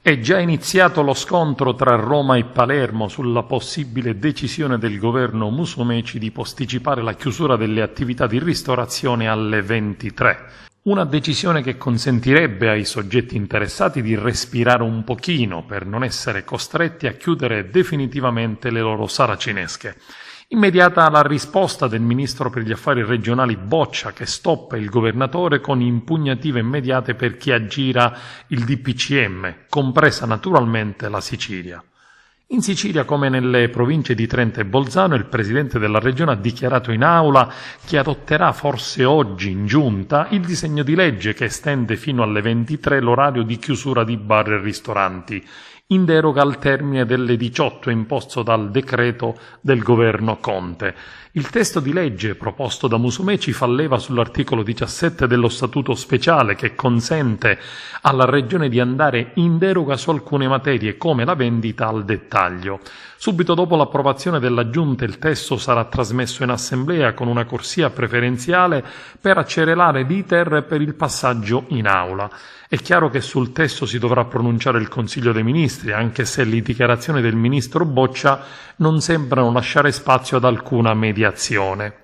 È già iniziato lo scontro tra Roma e Palermo sulla possibile decisione del governo Musumeci di posticipare la chiusura delle attività di ristorazione alle 23. Una decisione che consentirebbe ai soggetti interessati di respirare un pochino per non essere costretti a chiudere definitivamente le loro saracinesche. Immediata la risposta del ministro per gli affari regionali Boccia, che stoppa il governatore con impugnative immediate per chi aggira il DPCM, compresa naturalmente la Sicilia. In Sicilia, come nelle province di Trento e Bolzano, il presidente della regione ha dichiarato in aula che adotterà forse oggi in giunta il disegno di legge che estende fino alle 23 l'orario di chiusura di bar e ristoranti, in deroga al termine delle 18 imposto dal decreto del governo Conte. Il testo di legge proposto da Musumeci fa leva sull'articolo 17 dello Statuto speciale che consente alla Regione di andare in deroga su alcune materie come la vendita al dettaglio. Subito dopo l'approvazione della Giunta il testo sarà trasmesso in Assemblea con una corsia preferenziale per accelerare l'iter per il passaggio in aula. È chiaro che sul testo si dovrà pronunciare il Consiglio dei Ministri, anche se le dichiarazioni del ministro Boccia non sembrano lasciare spazio ad alcuna mediazione.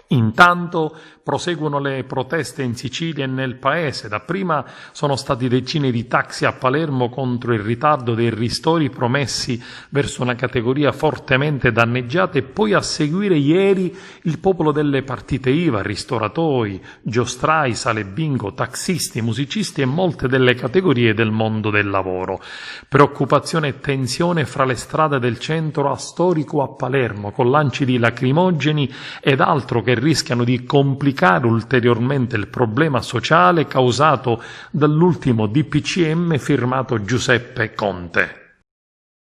Intanto proseguono le proteste in Sicilia e nel paese. Dapprima sono stati decine di taxi a Palermo contro il ritardo dei ristori promessi verso una categoria fortemente danneggiata e poi a seguire ieri il popolo delle partite IVA, ristoratori, giostrai, sale bingo, taxisti, musicisti e molte delle categorie del mondo del lavoro. Preoccupazione e tensione fra le strade del centro storico a Palermo, con lanci di lacrimogeni ed altro che rischiano di complicare ulteriormente il problema sociale causato dall'ultimo DPCM firmato Giuseppe Conte.